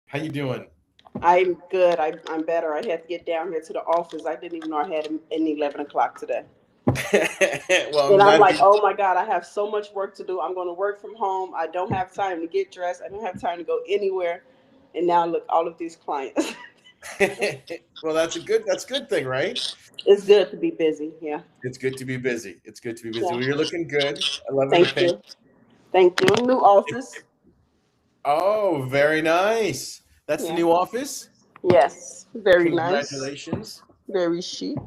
How you doing? I'm good. I'm better. I had to get down here to the office. I didn't even know I had an 11 o'clock today. Well, I'm And I'm glad like, you. oh my God, I have so much work to do. I'm going to work from home. I don't have time to get dressed. I don't have time to go anywhere. And now look, all of these clients. Well, that's a good thing, right? It's good to be busy. Yeah. It's good to be busy. It's good to be busy. Yeah. Well, you're looking good. I loving the Thank pink. you. Thank you. New office. Oh, very nice. That's the Yeah. new office. Yes. Very nice. Congratulations. Very chic.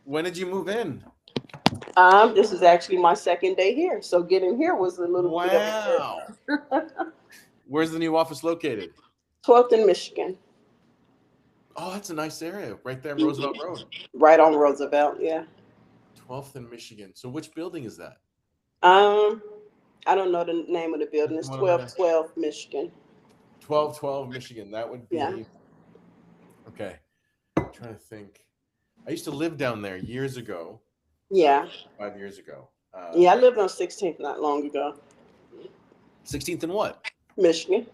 When did you move in? This is actually my second day here. So getting here was a little bit of Wow. a Where's the new office located? 12th in Michigan. Oh, that's a nice area right there in Roosevelt Mhm. Road. Right on Roosevelt. Yeah. 12th in Michigan. So which building is that? Um, I don't know the name of the Is building. that the It's one on the 1212 Michigan. 1212 Michigan? That would Yeah. be okay. I'm trying to think. I used to live down there years ago, Yeah. 5 years ago. Yeah, I lived on 16th not long ago. 16th and what? Michigan.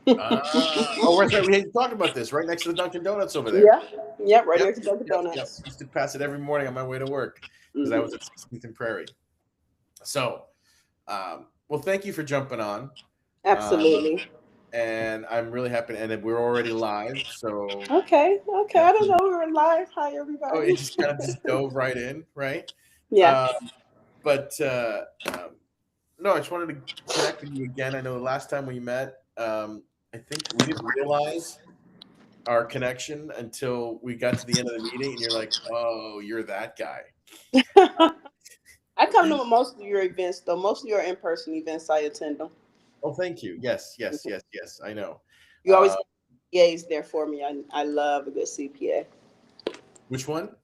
Oh, that's right. We had talked about this right next to the Dunkin' Donuts over there. Yeah. Yep, right Yep, next to Dunkin' yep. Donuts. Used to pass it every morning on my way to work because I was Hmm. at 16th and Prairie. So, well, thank you for jumping on. Um, Absolutely. and I'm really happy. And we're already live. So, Okay. Okay. yeah. I don't know. We're live. Hi, Oh, it everybody. just kind of just dove right in, right? Yeah. Um, but no, I just wanted to connect with you again. I know the last time we met, I think we didn't realize our connection until we got to the end of the meeting, and you're like, "Oh, you're that guy." I come to most of your events, though. Most of your in person events, I attend them. Oh, thank you. Yes, yes, yes, yes. I know. You always Uh, have CPAs there for me. I love a good CPA. which one?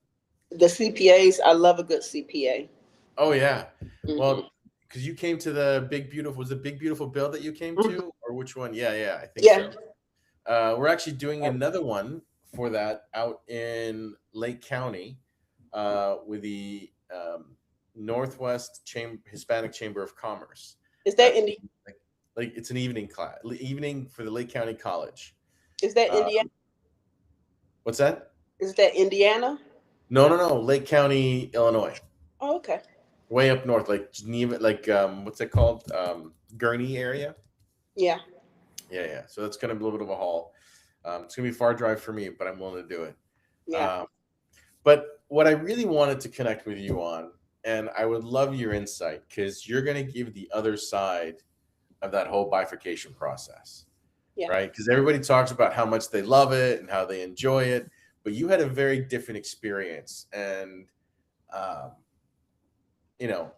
The CPAs, I love a good CPA. Oh, yeah. Hmm. Well, because you came to the big beautiful, was it Big Beautiful Bill that you came to, or which one? Yeah, yeah, I think Yeah. so. We're actually doing another one for that out in Lake County with the Northwest Hispanic Chamber of Commerce. Is that That's Indi- like it's an evening class, evening for the Lake County College. Is that Uh, Indiana? what's that? Is that Indiana? No, no, no. Lake County, Illinois, Oh, okay. way up north, like Geneva, like what's it called? Gurney area. Yeah. Yeah, yeah. So that's gonna be a little bit of a haul. It's gonna be a far drive for me, but I'm willing to do it. Yeah. Um, But what I really wanted to connect with you on, and I would love your insight because you're going to give the other side of that whole bifurcation process, Yeah. right? Because everybody talks about how much they love it and how they enjoy it, but you had a very different experience, and um, you know,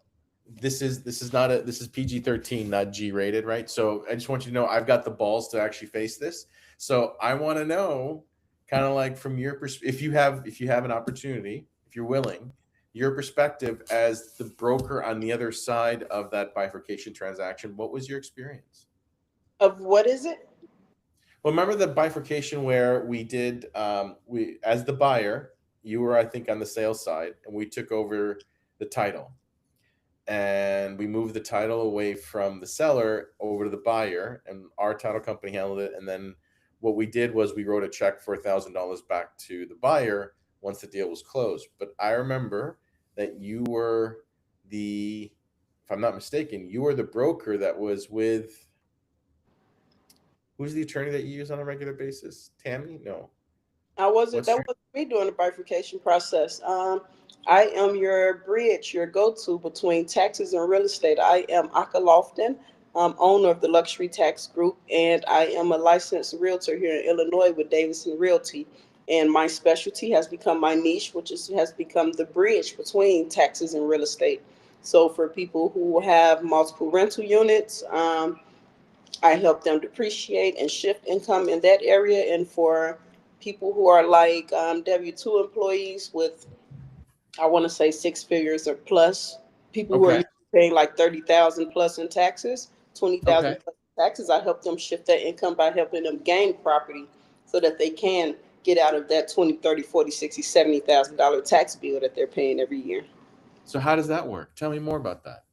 this is not a this is PG-13, not G-rated, right? So I just want you to know I've got the balls to actually face this. So I want to know, kind of like from your perspective, if you have an opportunity, if you're willing, your perspective as the broker on the other side of that bifurcation transaction. What was your experience? Of what is it? Well, remember the bifurcation where we did we as the buyer, you were I think on the sales side, and we took over the title and we moved the title away from the seller over to the buyer, and our title company handled it. And then what we did was we wrote a check for $1,000 back to the buyer once the deal was closed. But I remember that you were the, if I'm not mistaken, you were the broker that was with, who's the attorney that you use on a regular basis? Tammy? No. I wasn't. What's That your, wasn't me doing the bifurcation process. I am your bridge, your go-to between taxes and real estate. I am Aka Lofton, owner of the Luxury Tax Group, and I am a licensed realtor here in Illinois with Davidson Realty. And my specialty has become my niche, has become the bridge between taxes and real estate. So for people who have multiple rental units, I help them depreciate and shift income in that area. And for people who are like W 2 employees with, I want to say, six figures or plus, people who are okay. paying like 30,000 plus in taxes, 20,000 Okay. plus in taxes, I help them shift that income by helping them gain property so that they can get out of that 20, 30, 40, 60, $70,000 tax bill that they're paying every year. So how does that work? Tell me more about that.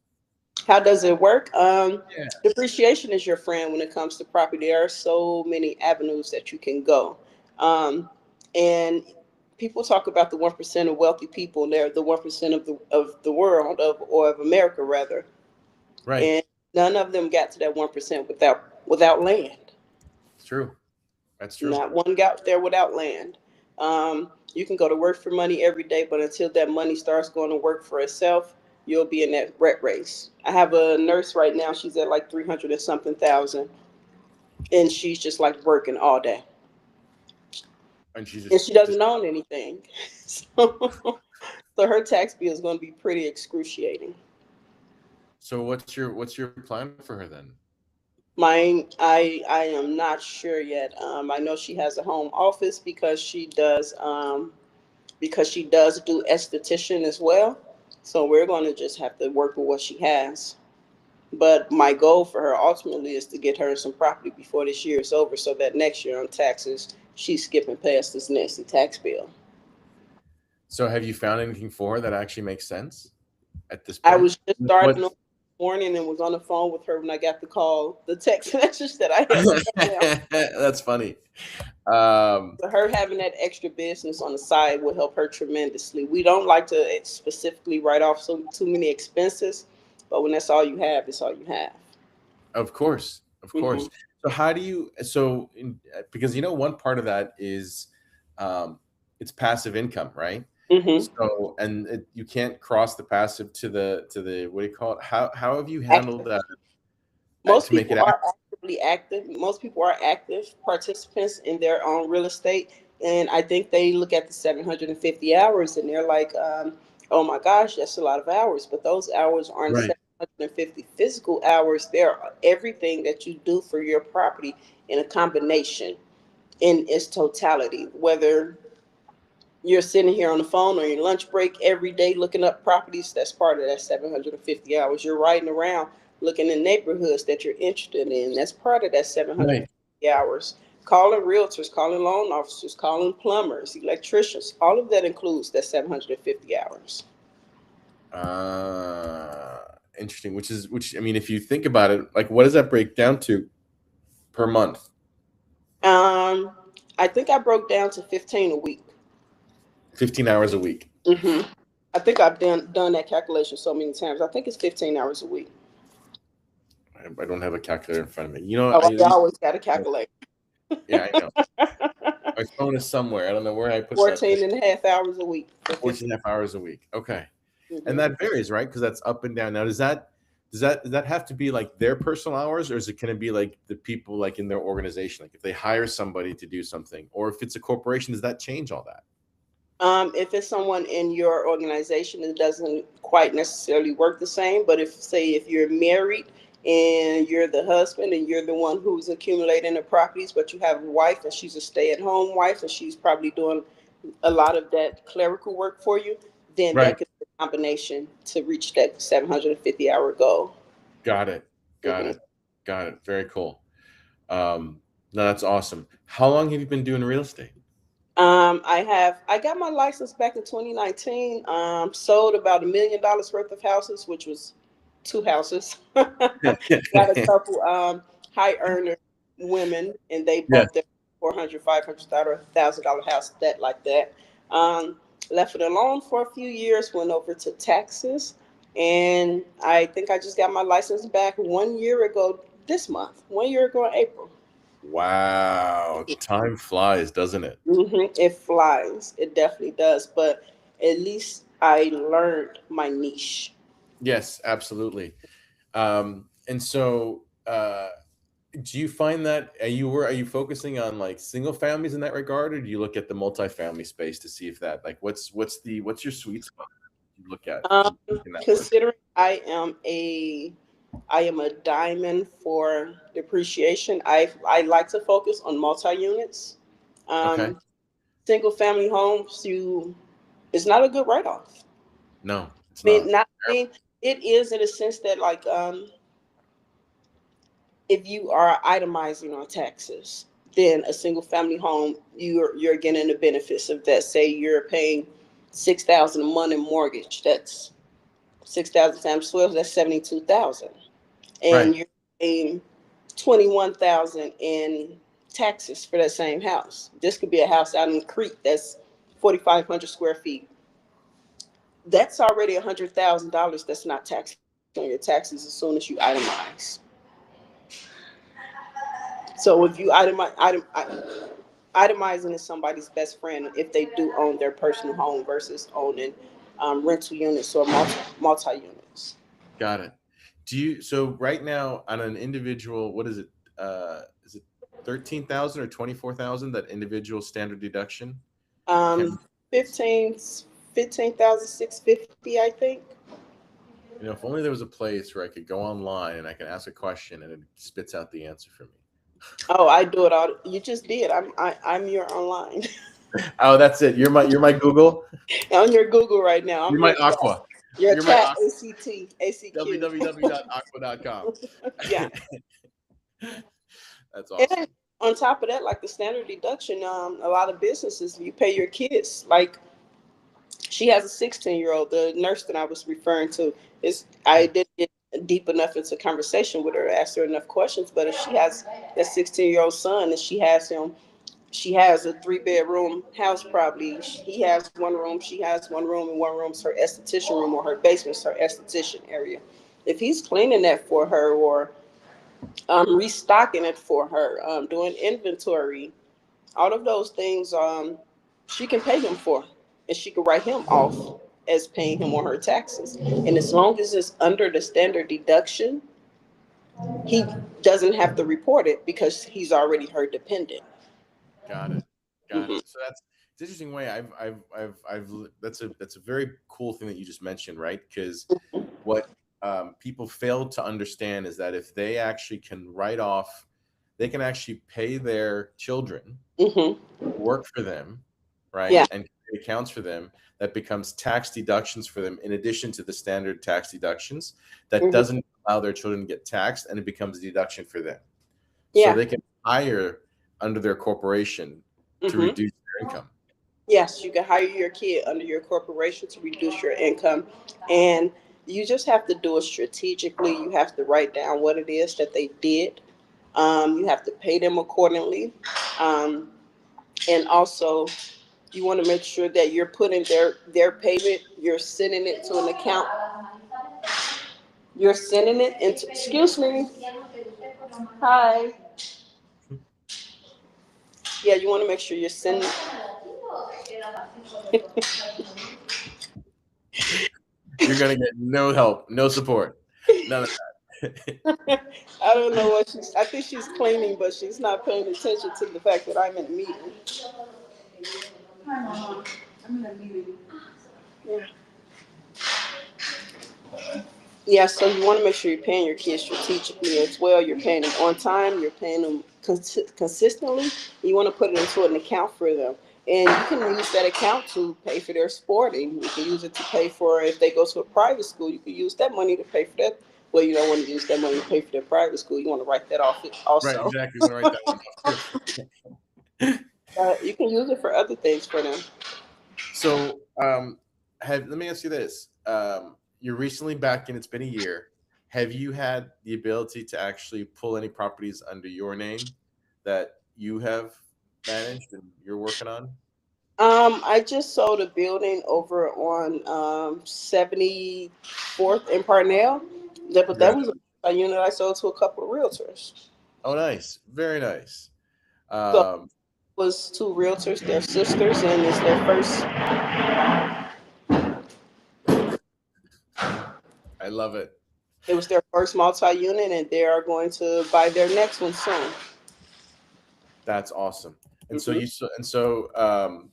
How does it work? Yeah. Depreciation is your friend when it comes to property. There are so many avenues that you can go. And people talk about the 1% of wealthy people. They're the 1% of the world or of America rather. Right. And none of them got to that 1% without land. It's true. That's true. Not one got there without land. You can go to work for money every day, but until that money starts going to work for itself, you'll be in that rat race. I have a nurse right now. She's at like 300 and something thousand, and she's just like working all day, And she's and just she just doesn't own anything. So her tax bill is going to be pretty excruciating. so what's your plan for her then? Mine, I am not sure yet. I know she has a home office because she does do esthetician as well. So we're going to just have to work with what she has. But my goal for her ultimately is to get her some property before this year is over, so that next year on taxes she's skipping past this nasty tax bill. So have you found anything for her that actually makes sense at this I point? was just starting on What? this morning and was on the phone with her when I got the call, the text message that I had sent down. That's funny. Um, So her having that extra business on the side will help her tremendously. We don't like to specifically write off too many expenses, but when that's all you have, it's all you have. of course, of Hmm. course. So how do you? Because one part of that is, um, it's passive income, right? Hmm. So you can't cross the passive to the what do you call it? How have you handled Active. that Most to make it people are active? actively active. Most people are active participants in their own real estate, and I think they look at the 750 hours and they're like, "Oh my gosh, that's a lot of hours." But those hours aren't Right. 750 physical hours. They're everything that you do for your property in a combination in its totality. Whether you're sitting here on the phone on your lunch break every day looking up properties, that's part of that 750 hours. You're riding around looking in neighborhoods that you're interested in, that's part of that Right. 750 hours. Calling realtors, calling loan officers, calling plumbers, electricians, all of that includes that 750 hours. Uh, Interesting. Which I mean, if you think about it, like, what does that break down to per month? um I think I broke down to 15 a week. 15 hours a week. Hmm. I think I've done that calculation so many times. I think it's 15 hours a week. I don't have a calculator in front of me. You know, Oh, I I used always got to calculate. yeah, I know. My phone is somewhere. I don't know where I put that thing. 14 and a half hours a week for 14 15. and a half hours a week. Okay. And Hmm. that varies, right? Because that's up and down. Now, does that have to be like their personal hours, or can it be like the people like in their organization? Like if they hire somebody to do something, or if it's a corporation, does that change all that? If it's someone in your organization, it doesn't quite necessarily work the same. But if you're married and you're the husband and you're the one who's accumulating the properties, but you have a wife and she's a stay-at-home wife and she's probably doing a lot of that clerical work for you, then Right. that could be a combination to reach that 750-hour goal. Got it. Got Mhm. it. Got it. Very cool. No, that's awesome. How long have you been doing real estate? I got my license back in 2019. Sold about $1 million worth of houses, which was two houses. Got a couple high earner women, and they Yes. bought their 400, $500,000 house, that like that. Um, Left it alone for a few years. Went over to Texas, and I think I just got my license back 1 year ago this month. 1 year ago in April. Wow. Time flies, doesn't it? It flies. It definitely does. But at least I learned my niche. Yes, absolutely. And so, do you find that are you focusing on like single families in that regard, or do you look at the multifamily space to see if that like what's your sweet spot you look at Um, in making that work? Considering I am a diamond for depreciation. I like to focus on multi units. Okay. Um, Single family homes, it's not a good write off. No, it's I mean, not. not I mean, it is in a sense that like if you are itemizing on taxes, then a single family home, you're getting the benefits of that. Say you're paying 6,000 a month in mortgage. That's 6,000 times 12, that's 72,000. Right. And you're paying 21,000 in taxes for that same house. This could be a house out in the creek that's 4,500 square feet. That's already $100,000 that's not taxed on your taxes as soon as you itemize. So if you itemizing is somebody's best friend if they do own their personal home versus owning rental units or multi units. Got it. Do you so right now on an individual, what is it? Is it 13,000 or 24,000 that individual standard deduction? Can 15 15,650, I think. if only there was a place where I could go online and I can ask a question and it spits out the answer for me. Oh, I do it all. You just did. I'm your online. Oh, that's it. You're my Google. On your Google right now. I'm You're my your chat. Aqua. Your You're my chat Aqua. ACQ. www.aqua.com. Yeah. That's awesome. And on top of that, like the standard deduction, a lot of businesses you pay your kids. Like she has a 16-year-old. The nurse that I was referring to is I didn't get deep enough into conversation with her, ask her enough questions. But if she has that 16-year-old son and she has him, she has a 3-bedroom house probably. He has one room, she has one room, and one room's her esthetician room or her basement's her esthetician area. If he's cleaning that for her or restocking it for her, doing inventory, all of those things she can pay him for, and she can write him off as paying him on her taxes. And as long as it's under the standard deduction, he doesn't have to report it because he's already her dependent. Got it. Got Mhm. it. So it's an interesting way. That's a very cool thing that you just mentioned, right? Because what people fail to understand is that if they actually can write off, they can actually pay their children, Mhm. work for them, right, Yeah. and create accounts for them that becomes tax deductions for them in addition to the standard tax deductions that Mhm. doesn't allow their children to get taxed, and it becomes a deduction for them. So Yeah. they can hire under their corporation to Mhm. reduce their income. Yes, you can hire your kid under your corporation to reduce your income. And you just have to do it strategically. You have to write down what it is that they did. You have to pay them accordingly. Um, and also, you want to make sure that you're putting their payment, you're sending it to an account. You're sending it into, excuse me. Hi. Yeah, you want to make sure you're sending. You're gonna get no help, no support, none of that. I don't know what she's. I think she's cleaning, but she's not paying attention to the fact that I'm in a meeting. Hi, Mama. I'm in a meeting. Yeah. Yeah. So you want to make sure you're paying your kids strategically as well. You're paying them on time. You're paying them consistently. You want to put it into an account for them, and you can use that account to pay for their sporting. You can use it to pay for if they go to a private school. You can use that money to pay for that. Well, you don't want to use that money to pay for their private school. You want to write that off Right, also. exactly. You want to write that one off too. You can use it for other things for them. So, let me ask you this: you're recently back, and it's been a year. Have you had the ability to actually pull any properties under your name that you have managed and you're working on? I just sold a building over on 74th in Parnell. But that was Congratulations. a unit I sold to a couple of realtors. Oh, nice. Very nice. So it Um, was two realtors, they're sisters, and it's their first. I love it. It was their first multi-unit, and they are going to buy their next one soon. That's awesome. And so Hmm.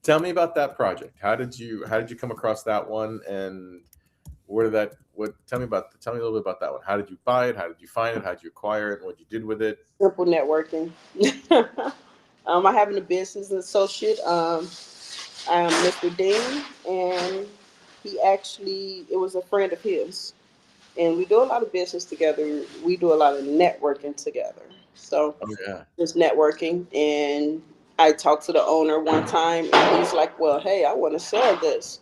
tell me about that project. How did you come across that one, and where did that what tell me a little bit about that one. How did you buy it? How did you find it? How did you acquire it? And what you did with it? Simple networking. I have a business associate. I am Mr. Dean, and it was a friend of his. And we do a lot of business together. We do a lot of networking together. So Oh yeah. just networking. And I talked to the owner one time, and he's like, "Well, hey, I want to sell this."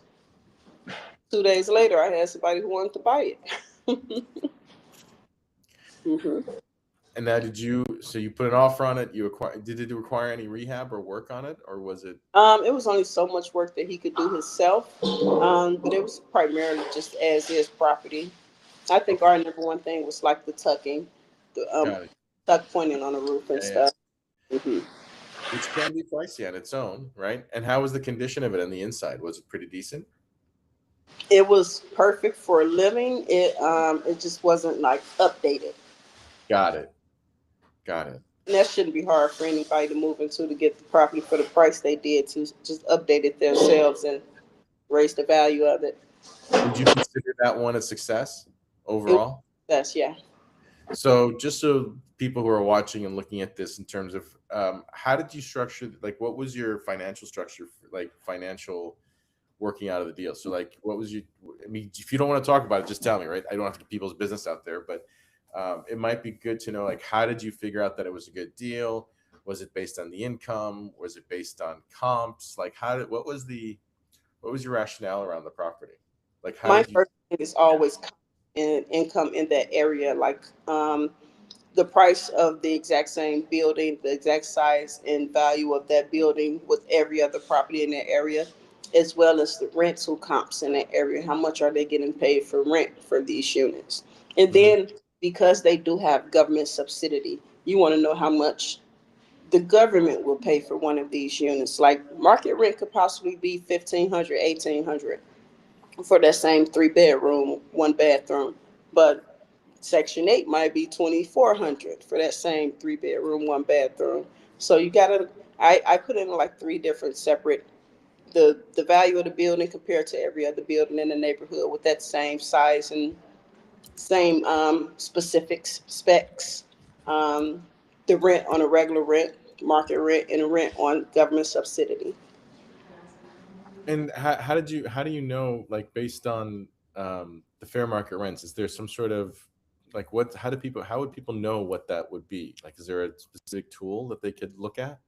2 days later, I had somebody who wanted to buy it. hmm And now, so you put an offer on it? Did it require any rehab or work on it, or was it? It was only so much work that he could do himself, but it was primarily just as is property. I think Okay, our number one thing was like the tucking, the got it. tuck pointing on the roof and Yeah, yeah. stuff. hmm Which can be pricey on its own, right? And how was the condition of it on the inside? Was it pretty decent? It was perfect for living. It just wasn't like updated. Got it. Got it. And that shouldn't be hard for anybody to move into to get the property for the price they did to just update it themselves and raise the value of it. Would you consider that one a success It was overall? that's yeah. So, just so people who are watching and looking at this in terms of how did you structure, like, what was your financial structure, like financial working out of the deal? So, like, what was you? I mean, if you don't want to talk about it, just tell me, right? I don't have to get people's business out there, but it might be good to know, like, how did you figure out that it was a good deal? Was it based on the income? Was it based on comps? Like, what was your rationale around the property? Like, how My did you? first thing is always in income in that area, like the price of the exact same building, the exact size and value of that building with every other property in that area, as well as the rental comps in that area. How much are they getting paid for rent for these units? And Mhm. then because they do have government subsidy, you want to know how much the government will pay for one of these units. Like market rent could possibly be 1,500, 1,800 for that same 3 bedroom, 1 bathroom. But Section 8 might be 2,400 for that same 3 bedroom, 1 bathroom. So you gotta I put in like three different separate the value of the building compared to every other building in the neighborhood with that same size and same specifics specs. Um, the rent on a regular rent, market rent, and a rent on government subsidy. And how do you know, like, based on the fair market rents? Is there some sort of, like, what how would people know what that would be? Like, is there a specific tool that they could look at?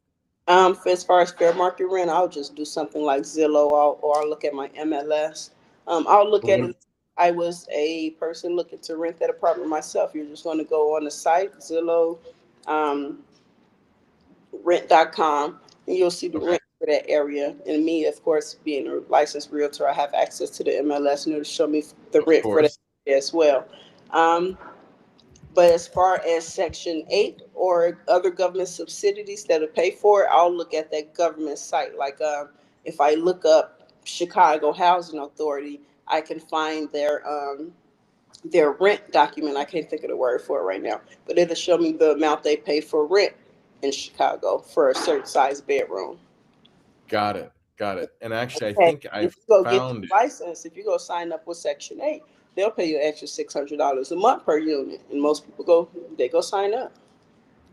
For as far as fair market rent, I'll just do something like Zillow, or I'll look at my MLS. I'll look Or at what- it. I was a person looking to rent that apartment myself. You're just going to go on the site, Zillow, um, rent.com, and you'll see the Okay, rent for that area. And me, of course, being a licensed realtor, I have access to the MLS and it'll show me the of rent for that course. area as well. Um, but as far as Section 8 or other government subsidies that will pay for it, I'll look at that government site. Like if I look up Chicago Housing Authority, I can find their rent document. I can't think of the word for it right now, but it'll show me the amount they pay for rent in Chicago for a certain size bedroom. Got it. Got it. And actually, I Okay. think I If you go get found your it. license, if you go sign up with Section 8, they'll pay you an extra $600 a month per unit. And most people go sign up.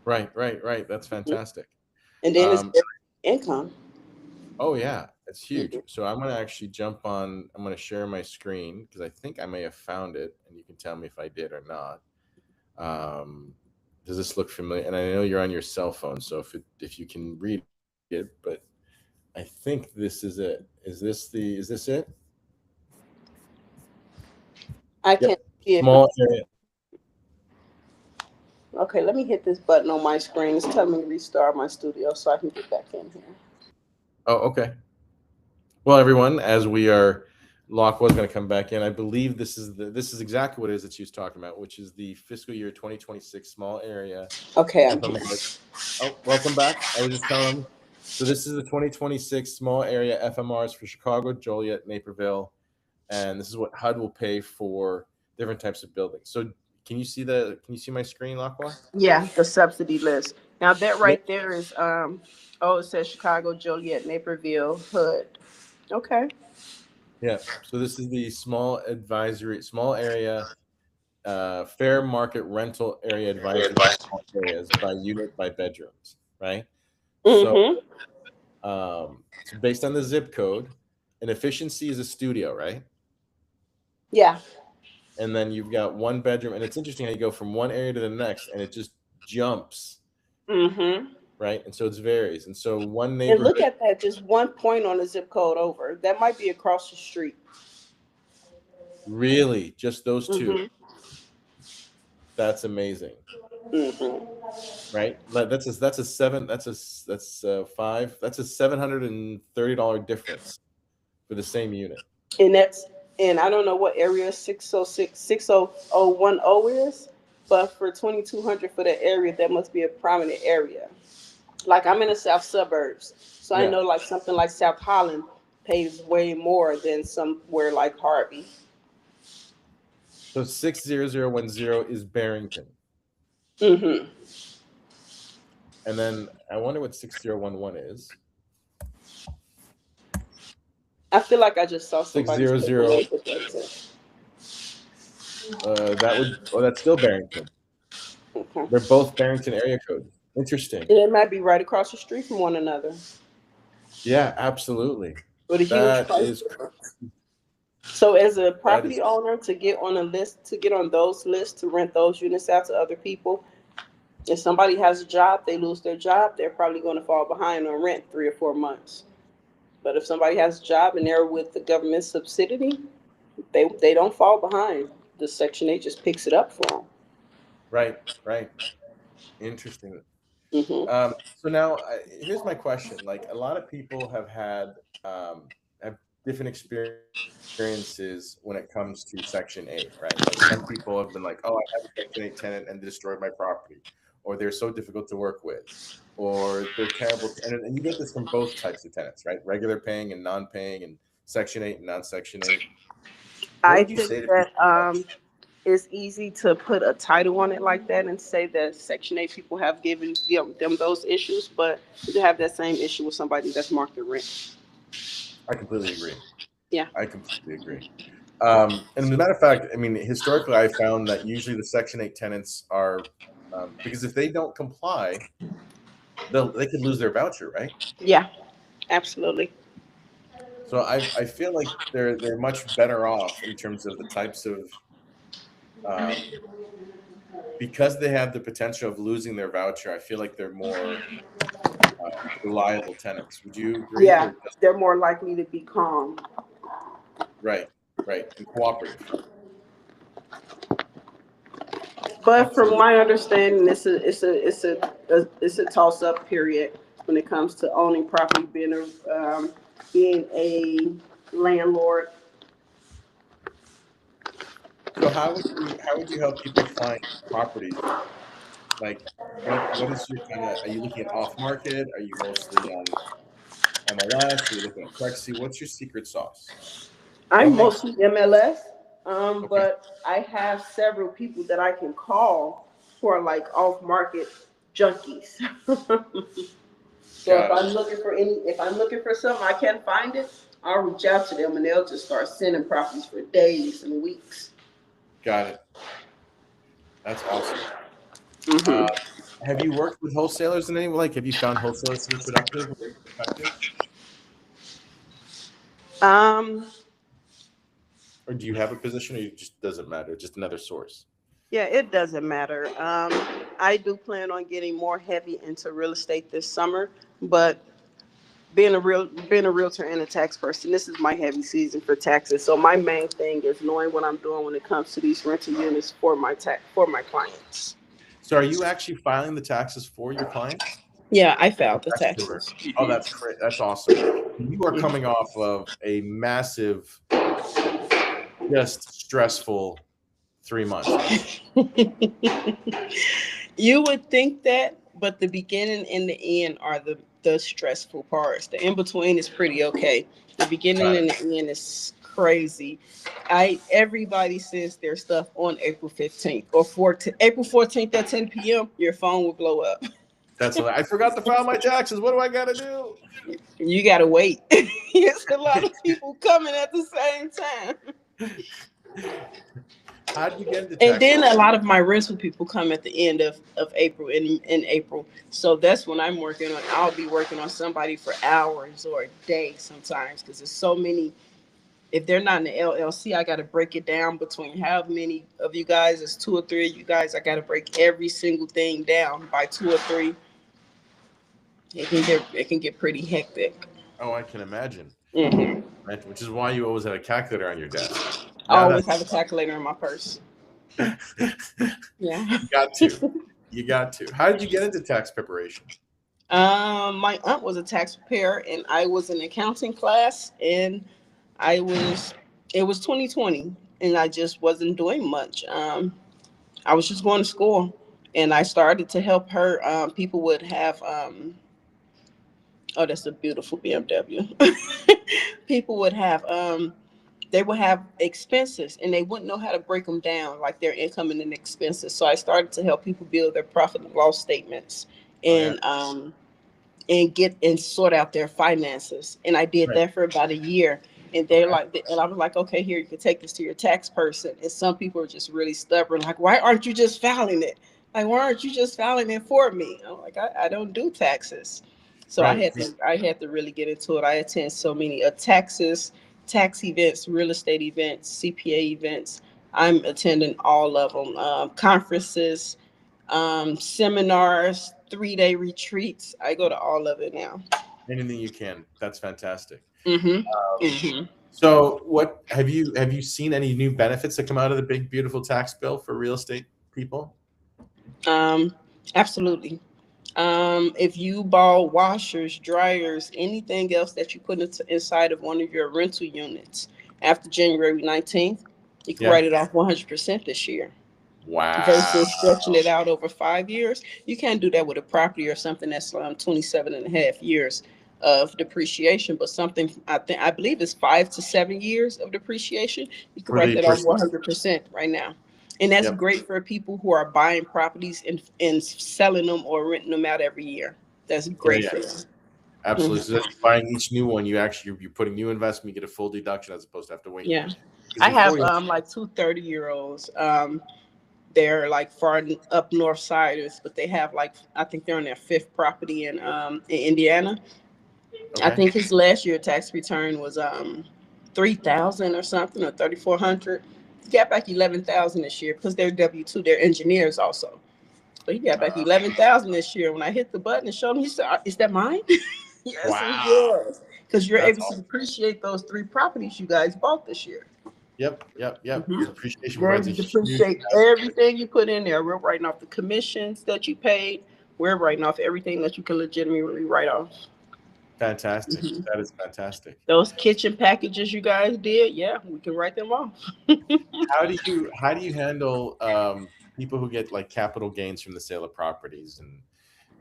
Right, right, right. That's Mhm. fantastic. And then it's Um, income. oh yeah, it's huge. Mhm. So I'm gonna actually jump on. I'm gonna share my screen because I think I may have found it, and you can tell me if I did or not. Um, does this look familiar? And I know you're on your cell phone, so if you can read it, but I think this is it. Is this it? I can't Yep. see it. Small area. Okay, let me hit this button on my screen. It's telling me to restart my studio so I can get back in here. Oh, okay. Well, everyone, as we are, Locke was going to come back in. I believe this is exactly what it is that she was talking about, which is the fiscal year 2026 small area Okay, I'm here. FMR. Oh, welcome back. I was just telling them. So this is the 2026 small area FMRs for Chicago, Joliet, Naperville, and this is what HUD will pay for different types of buildings. So can you see my screen, Lacqua? Yeah, the subsidy list. Now that Yep. right there is oh, it says Chicago, Joliet, Naperville, Hood. Okay. Yeah. So this is the small area fair market rental area advisory for small areas by unit by bedrooms, right? So Mm-hmm. so based on the zip code, an efficiency is a studio, right? Yeah. And then you've got one bedroom, and it's interesting how you go from one area to the next, and it just jumps, Mm-hmm. right? And so it varies. And so one And look neighborhood, at that, just one point on the zip code over. That might be across the street. Really? Just those two? Mm-hmm. That's amazing. Mm-hmm. Right? That's a $730 difference for the same unit. And that's, and I don't know what area 606 60010 is, but for 2200 for that area, that must be a prominent area. Like I'm in the south suburbs, so I Yeah. know like something like South Holland pays way more than somewhere like Harvey. So 60010 is Barrington. Mm-hmm. And then I wonder what 6011 is. I feel like I just saw somebody. 600 that's still Barrington. Okay. They're both Barrington area codes. Interesting. And it might be right across the street from one another, Yeah, absolutely. with a huge That price is difference. So as a that is property owner, to get on a list, to get on those lists, to rent those units out to other people, if somebody has a job, they lose their job, they're probably going to fall behind on rent 3 or 4 months. But if somebody has a job and they're with the government subsidy, they don't fall behind. The Section 8 just picks it up for them. right, right. Interesting. Mm-hmm. So now, here's my question. Like, a lot of people have different experiences when it comes to Section 8, right? Like, some people have been like, "Oh, I have a Section 8 tenant and they destroyed my property," or they're so difficult to work with, or they're terrible. And you get this from both types of tenants, right? Regular paying and non-paying, and Section 8 and non-Section 8. What I would you think say to that people like, it's easy to put a title on it like that and say that Section 8 people have given them those issues, but you have that same issue with somebody that's marked at rent. I completely agree. Yeah. I completely agree. And as a matter of fact, I mean, historically, I found that usually the Section 8 tenants are, because if they don't comply, they could lose their voucher, right? Yeah, absolutely. So I feel like they're much better off in terms of the types of, um, because they have the potential of losing their voucher. I feel like they're more reliable tenants. Would you agree? Yeah, Or just they're more likely to be calm. right, right, and cooperative? But from Absolutely. my understanding, it's a toss up period when it comes to owning property, being a landlord. So how would you help people find properties? Like, what is your kind of? Are you looking at off market? Are you mostly on MLS? Are you looking at Crexy? What's your secret sauce? What I'm makes mostly MLS, okay? but I have several people that I can call who are like off market junkies. So Got it. if I'm looking for something, I can't find it, I'll reach out to them and they'll just start sending properties for days and weeks. Got it. That's awesome. Uh, Hmm. have you worked with wholesalers in any like? Have you found wholesalers to be productive or effective, Um, or do you have a position, or it just doesn't matter? Just another source. yeah, it doesn't matter. I do plan on getting more heavy into real estate this summer, but being a realtor and a tax person, this is my heavy season for taxes. So my main thing is knowing what I'm doing when it comes to these rental units for my clients. So, are you actually filing the taxes for your clients? Yeah, I Or filed the that's through her? taxes. Oh, that's great. That's awesome. You are coming off of a massive, just stressful 3 months, aren't you? You would think that, but the beginning and the end are the stressful parts. The in between is pretty okay. The beginning Got it. and the end is crazy. I Everybody sends their stuff on April 15th or April 14th at 10 p.m. Your phone will blow up. That's what I forgot to file my taxes. What do I got to do? You gotta wait. It's a lot of people coming at the same time. How did you get into And tax then a return? lot of my rental people come at the end of April in April. So that's when I'll be working on somebody for hours or a day sometimes because there's so many. If they're not in the LLC, I got to break it down between how many of you guys, it's two or three of you guys. I got to break every single thing down by two or three. It can get pretty hectic. Oh, I can imagine. Hmm. Right? Which is why you always had a calculator on your desk. I Now always have a that's calculator in my purse. Yeah. you got to. You got to. How did you get into tax preparation? My aunt was a tax preparer, and I was in accounting class, and I was. It was 2020, and I just wasn't doing much. I was just going to school, and I started to help her. People would have. Oh, that's a beautiful BMW. People would have. They would have expenses, and they wouldn't know how to break them down, like their income and then expenses. So I started to help people build their profit and loss statements, Oh yeah. and get and sort out their finances. And I did Right. that for about a year. And they're Okay. like, and I was like, okay, here, you can take this to your tax person. And some people are just really stubborn, like, why aren't you just filing it? Like, why aren't you just filing it for me? I'm like, I don't do taxes. So Right. I had to really get into it. I attend so many taxes, tax events, real estate events, CPA events. I'm attending all of them, conferences, seminars, 3-day retreats. I go to all of it now. Anything you can. That's fantastic. Mm-hmm. Um, Mm-hmm. so, what have you seen any new benefits that come out of the big beautiful tax bill for real estate people? Um, absolutely. If you bought washers, dryers, anything else that you put inside of one of your rental units after January 19th, you can Yeah. write it off 100% this year. Wow. Versus stretching it out over 5 years. You can't do that with a property or something that's 27 and a half years of depreciation, but something I believe is 5 to 7 years of depreciation. You can For write the that off person. 100% right now. And that's Yep. great for people who are buying properties and selling them or renting them out every year. That's Yeah. great Yeah. for them. Absolutely. Mhm. So that's buying each new one, you're putting new investment, you get a full deduction as opposed to have to wait. Yeah. Because I before have you, like two 30-year-olds. They're like far up north siders, but they have like I think they're on their fifth property in Indiana. I okay, think his last year tax return was 3,000 or something, or 3,400. He got back 11,000 this year because they're W-2, they're engineers also. But he got back uh, 11,000 this year. When I hit the button and showed him, he said, "Is that mine?" Yes, it wow, was. Because you're that's able to awesome. depreciate those three properties you guys bought this year. Yep, yep, yep. Mhm. The depreciation You're provides able a to huge depreciate asset. everything you put in there. We're writing off the commissions that you paid. We're writing off everything that you can legitimately write off. Fantastic. Mhm. That is fantastic. Those kitchen packages you guys did, yeah, we can write them off. How do you handle people who get like capital gains from the sale of properties and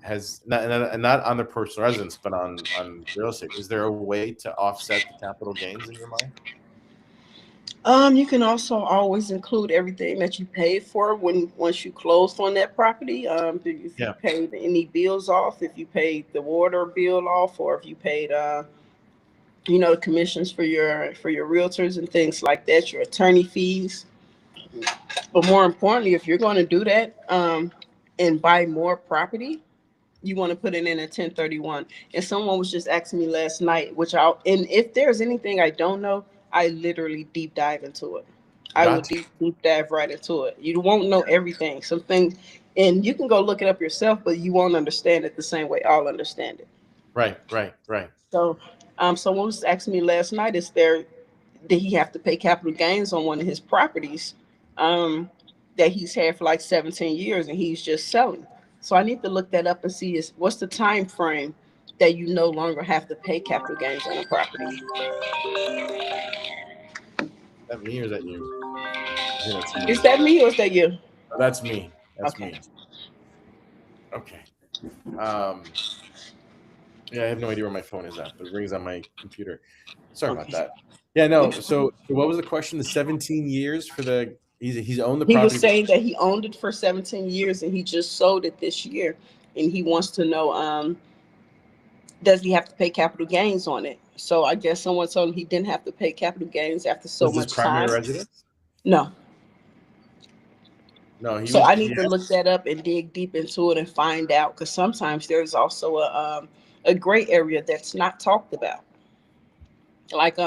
has not on their personal residence but on real estate? Is there a way to offset the capital gains in your mind? You can also always include everything that you paid for when once you closed on that property. If you Yeah. paid any bills off, if you paid the water bill off, or if you paid the commissions for your realtors and things like that, your attorney fees. But more importantly, if you're going to do that and buy more property, you want to put it in a 1031. And someone was just asking me last night, and if there's anything I don't know, I literally deep dive into it. I will Got to. deep dive right into it. You won't know everything. Some things, and you can go look it up yourself, but you won't understand it the same way I'll understand it. Right, right, right. So, someone was asking me last night, did he have to pay capital gains on one of his properties um, that he's had for like 17 years and he's just selling? So I need to look that up and see what's the time frame that you no longer have to pay capital gains on a property. Is that me or is that you? I think that's you. Is that me or is that you? Oh, that's me. That's Okay. me. Okay. Um, yeah, I have no idea where my phone is at, but it rings on my computer. Sorry about Okay. that. Yeah, no. So what was the question? The 17 years for the he's owned the He was property. saying that he owned it for 17 years and he just sold it this year. And he wants to know, does he have to pay capital gains on it? So I guess someone told him he didn't have to pay capital gains after so Was this much primary time. residence? No. No, So I need he to has. look that up and dig deep into it and find out, because sometimes there's also a gray area that's not talked about. Like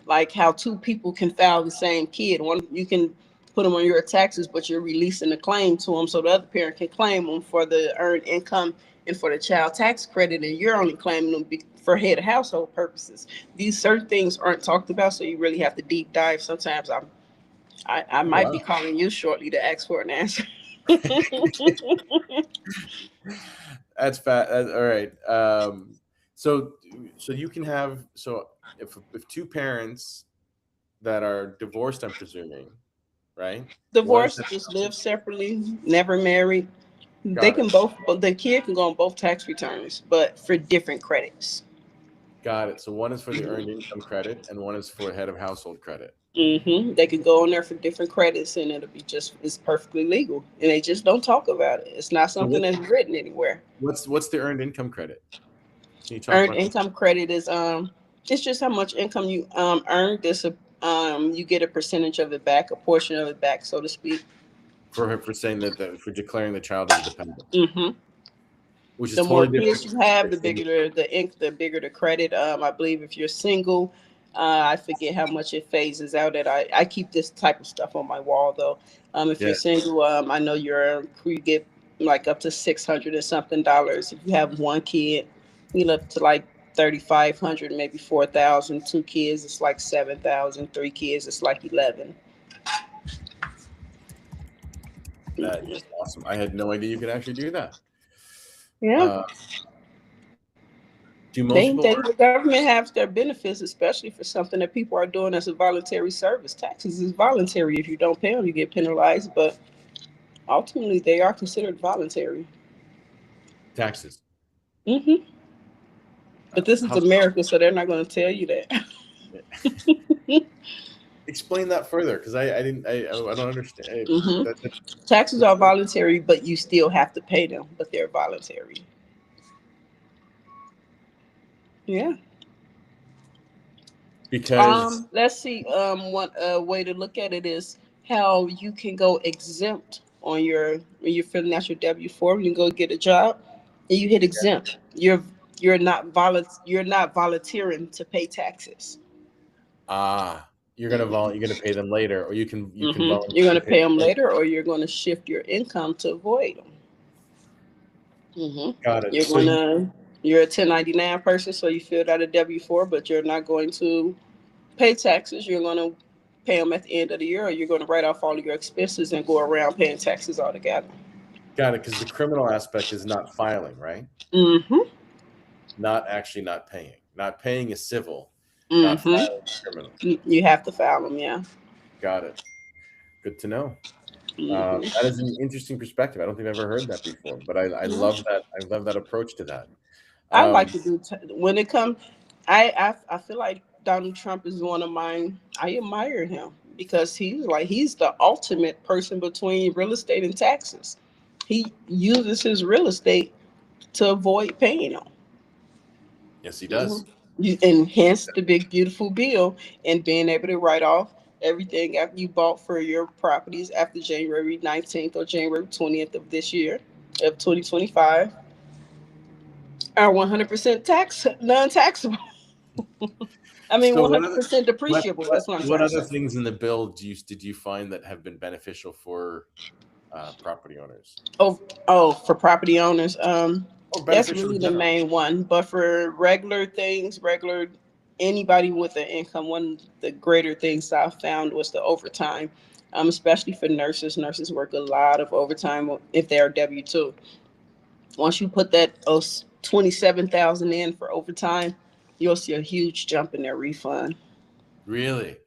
like how two people can file the same kid. One, you can put them on your taxes, but you're releasing the claim to them so the other parent can claim them for the earned income and for the child tax credit, and you're only claiming them for head of household purposes. These certain things aren't talked about, so you really have to deep dive. Sometimes I Oh, might be wow. calling you shortly to ask for an answer. That's fat. All right. So you can have, so if two parents that are divorced, I'm presuming, right? One is Divorced, just live separately, never married. They got can it. both, the kid can go on both tax returns, but for different credits. Got it. So one is for the hmm earned income credit, and one is for head of household credit. They can go on there for different credits, and it'll be just it's perfectly legal, and they just don't talk about it. It's not So something that's written anywhere. what's the earned income credit? Can you talk Earned about that income credit is it's just how much income you earn. This you get a percentage of it back, a portion of it back, so to speak. for saying for declaring the child as a dependent, hmm which is The more totally different kids you have, than the saying bigger the ink, the bigger the credit. I believe if you're single, I forget how much it phases out. At I keep this type of stuff on my wall though. If yeah, you're single, I know you get like up to $600 and something dollars. If you have one kid, you know, up to like 3,500, maybe 4,000. Two kids, it's like 7,000. Three kids, it's like 11. that is awesome. I had no idea you could actually do that. Yeah. Uh, do most They, people they work? the government has their benefits, especially for something that people are doing as a voluntary service. Taxes is voluntary. If you don't pay them, you get penalized. But ultimately, they are considered voluntary. Taxes? hmm But this is How? America, so they're not going to tell you that. Explain that further, because I didn't I don't understand. hmm That Taxes that's are voluntary, but you still have to pay them. But they're voluntary. Yeah. because Let's see. One way to look at it is how you can go exempt on your when you're filling out your W-4. You can go get a job, and you hit exempt. You're not volunteering to pay taxes. you're gonna pay them later, or you can You're volunteer going to to pay pay them them later. later, or you're going to shift your income to avoid them. hmm Got it. You're So gonna you're a 1099 person, so you filled out a W-4, but you're not going to pay taxes. You're going to pay them at the end of the year, or you're going to write off all of your expenses and go around paying taxes altogether. got it, because the criminal aspect is not filing, right? Mm-hmm. Not actually not paying. Not paying is civil. Not Mm-hmm. filing is criminal. You have to file them, yeah. Got it. Good to know. Mm-hmm. That is an interesting perspective. I don't think I've ever heard that before, but I Yeah. love that. I love that approach to that. I like Um, to do when it comes. I feel like Donald Trump is one of mine. I admire him because he's the ultimate person between real estate and taxes. He uses his real estate to avoid paying them. yes, he does. Mhm. And hence the big beautiful bill and being able to write off everything after you bought for your properties after January 19th or January 20th of this year of 2025 are 100% tax non-taxable. I mean So what other 100% depreciable. That's what I'm what trying to other say. things in the bill did you find that have been beneficial for property owners, Oh, for property owners, or that's beneficial really in the general? main one. But for regular things, regular anybody with an income, one of the greater things I found was the overtime. Especially for nurses. Nurses work a lot of overtime if they are W-2. Once you put that 27,000 in for overtime, you'll see a huge jump in their refund. Really?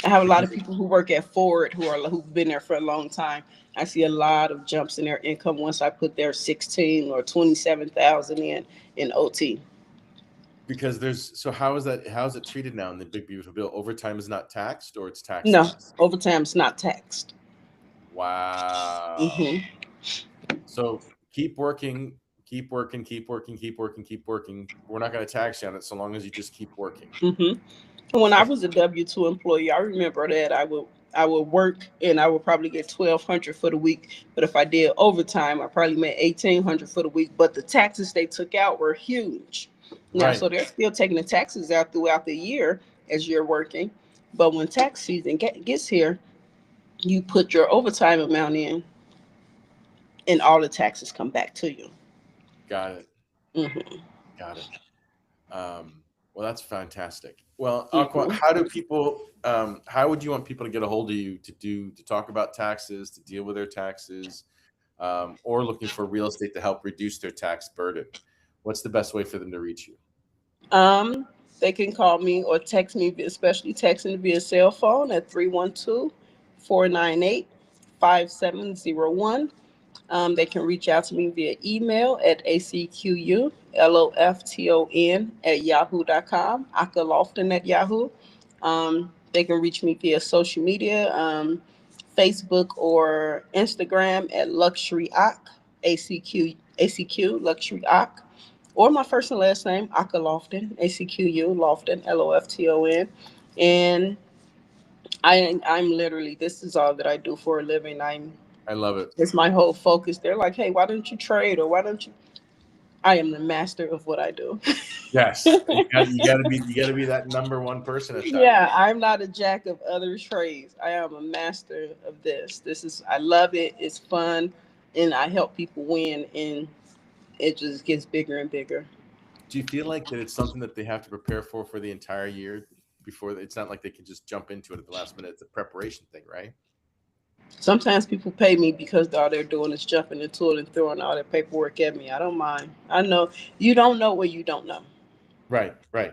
I have a lot Because of people who work at Ford who've been there for a long time. I see a lot of jumps in their income once I put their 16 or 27,000 in OT. there's so how is it treated now in the big beautiful bill? Overtime is not taxed, or it's taxed No, less? overtime's not taxed. Wow. hmm So keep working, keep working, keep working, keep working, keep working. We're not going to tax you on it so long as you just keep working. hmm When I was a W-2 employee, I remember that I would work and I would probably get 1,200 for the week. But if I did overtime, I probably made 1,800 for the week. But the taxes they took out were huge. Now, Right. so they're still taking the taxes out throughout the year as you're working. But when tax season gets here, you put your overtime amount in, and all the taxes come back to you. Got it. hmm Got it. Um, Well, that's fantastic. Well, Aqua, Mhm. how do people? How would you want people to get a hold of you to talk about taxes, to deal with their taxes, or looking for real estate to help reduce their tax burden? What's the best way for them to reach you? Um, they can call me or text me, especially texting via cell phone at 312-498-5701. They can reach out to me via email at acqulofton@yahoo.com, akalofton at Yahoo. They can reach me via social media, Facebook or Instagram at Luxury Ock, ACQ Luxury Ock, or my first and last name, Aka Lofton, ACQU Lofton, Lofton. And I'm literally, this is all that I do for a living. I love it. It's my whole focus. They're like, hey, why don't you trade, or why don't you? I am the master of what I do. Yes, you got to be that number one person at that. Yeah, I'm not a jack of other trades. I am a master of this. I love it. It's fun, and I help people win, and it just gets bigger and bigger. Do you feel like that it's something that they have to prepare for the entire year before? It's not like they can just jump into it at the last minute. It's a preparation thing, right? Sometimes people pay me because all they're doing is jumping into it and throwing all their paperwork at me. I don't mind. I know you don't know what you don't know. Right, right.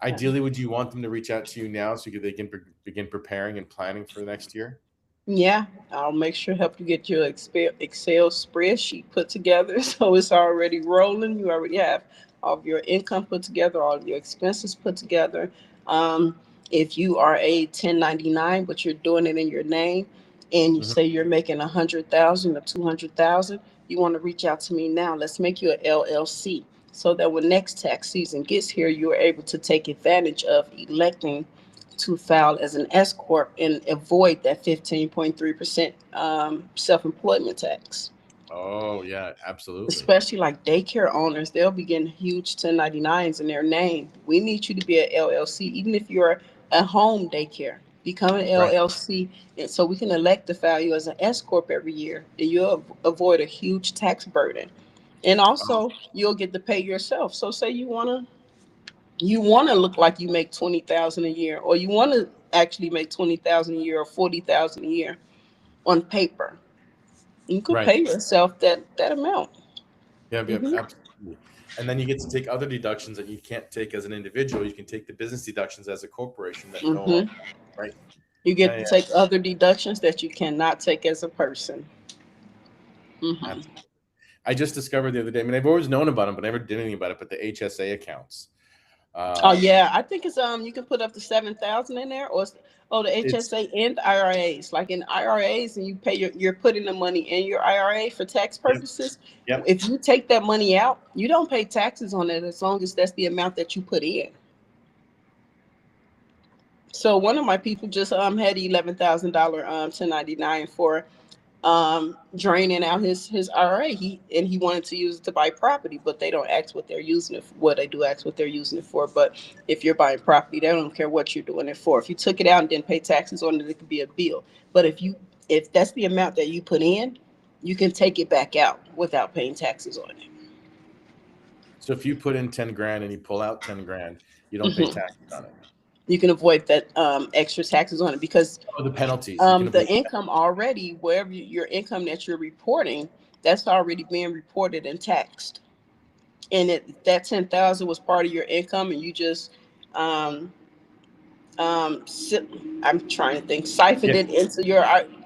Yeah. Ideally, would you want them to reach out to you now so they can begin preparing and planning for the next year? Yeah, I'll make sure help you get your Excel spreadsheet put together so it's already rolling. You already have all of your income put together, all of your expenses put together. Um, if you are a 1099, but you're doing it in your name, and you Mhm. say you're making 100,000 or 200,000, you want to reach out to me now. Let's make you an LLC so that when next tax season gets here, you are able to take advantage of electing to file as an S corp and avoid that 15.3% self-employment tax. Oh yeah, absolutely. Especially like daycare owners, they'll be getting huge 1099s in their name. We need you to be an LLC, even if you're a home daycare. Become an Right. LLC, and so we can elect to file you as an S corp every year, and you'll avoid a huge tax burden. And Oh, also, you'll get to pay yourself. So, say you want to look like you make 20,000 a year, or you want to actually make 20,000 a year or 40,000 a year on paper. You could right. pay yourself that amount. Yeah, yeah, Hmm. absolutely. And then you get to take other deductions that you can't take as an individual. You can take the business deductions as a corporation that no longer, Hmm. right? You Yeah, get to yeah, take other deductions that you cannot take as a person. Hmm. absolutely. I just discovered the other day. I mean, I've always known about them, but never did anything about it. But the HSA accounts. Oh Um, yeah, I think it's you can put up to 7,000 in there, or the it's HSA and IRAs. Like in IRAs, and you're putting the money in your IRA for tax yep, purposes. yep. If you take that money out, you don't pay taxes on it as long as that's the amount that you put in. So one of my people just had $11,000 1099 for draining out his IRA. He wanted to use it to buy property, but they don't ask what they're using it for. Well, they do ask what they're using it for, but if you're buying property, they don't care what you're doing it for. If you took it out and didn't pay taxes on it, it could be a bill. But if that's the amount that you put in, you can take it back out without paying taxes on it. So if you put in 10 grand and you pull out 10 grand, you don't pay Hmm. taxes on it. You can avoid that extra taxes on it because Oh, the penalties. You can the avoid. income already, wherever your income that you're reporting, that's already being reported and taxed. And that 10,000 was part of your income, and you just um si- I'm trying to think, siphoned Yeah, it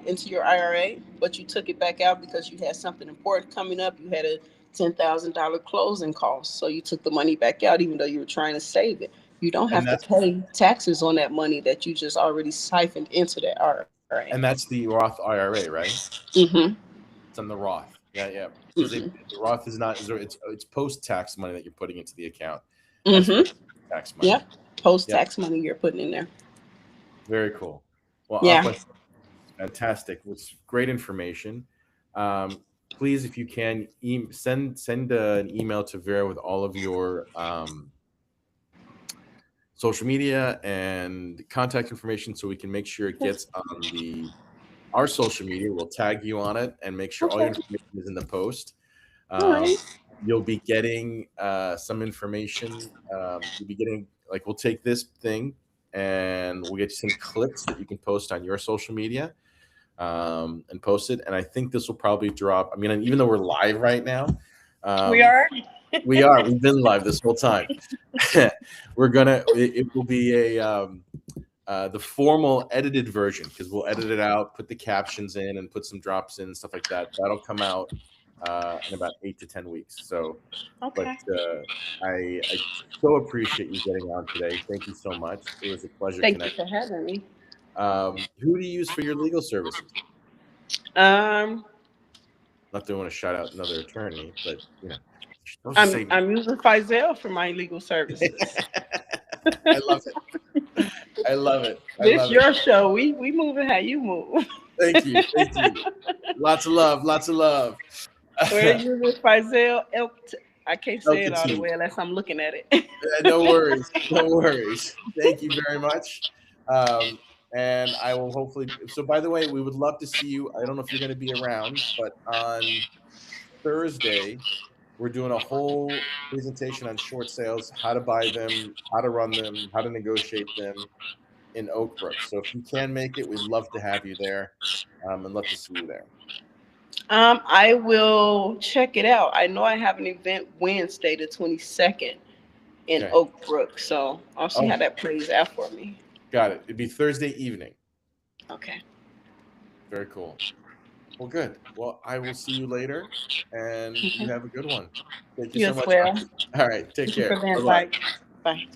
into your IRA, but you took it back out because you had something important coming up. You had a $10,000 closing cost, so you took the money back out, even though you were trying to save it. You don't and have to pay taxes on that money that you just already siphoned into that IRA. that's the Roth IRA, right? Mm-hmm. It's on the Roth. Yeah, yeah. Because Mm-hmm. the Roth is not. It's post tax money that you're putting into the account, as opposed Mm-hmm. to tax money. Yep. Post Yep. tax money you're putting in there. Very cool. Well, Yeah. Aqua, fantastic. It's great information. Um, Please, if you can, send an email to Vera with all of your social media and contact information, so we can make sure it gets on the our social media. We'll tag you on it and make sure all your Okay. information is in the post. All Um, right. you'll be getting some information. You'll be getting, like, we'll take this thing and we'll get you some clips that you can post on your social media, and post it. And I think this will probably drop. I mean, and even though we're live right now, We um, are. we've been live this whole time. It will be the formal edited version, because we'll edit it out, put the captions in, and put some drops in and stuff like that. That'll come out in about 8 to 10 weeks. So, Okay. but I so appreciate you getting on today. Thank you so much. It was a pleasure Thank you connecting. for having me. Who do you use for your legal services? Um, Not that I want to shout out another attorney, but those are safe. I'm using Faisal for my legal services. I love it. I love it. This your show. We moving how you move. Thank you. Thank you. Lots of love. Lots of love. We're using Faisal. I can't say it all the LTT. way unless I'm looking at it. No worries. No worries. Thank you very much. And I will hopefully. So, by the way, we would love to see you. I don't know if you're going to be around, but on Thursday, we're doing a whole presentation on short sales, how to buy them, how to run them, how to negotiate them in Oak Brook. So if you can make it, we'd love to have you there, and love to see you there. I will check it out. I know I have an event Wednesday, the 22nd, in Okay. Oak Brook, so I'll see how that plays out for me. Got it. It'd be Thursday evening. Okay. Very cool. Well, good. Well, I will see you later, and you have a good one. Thank you so much. Well. All right. Take care. Bye. Bye.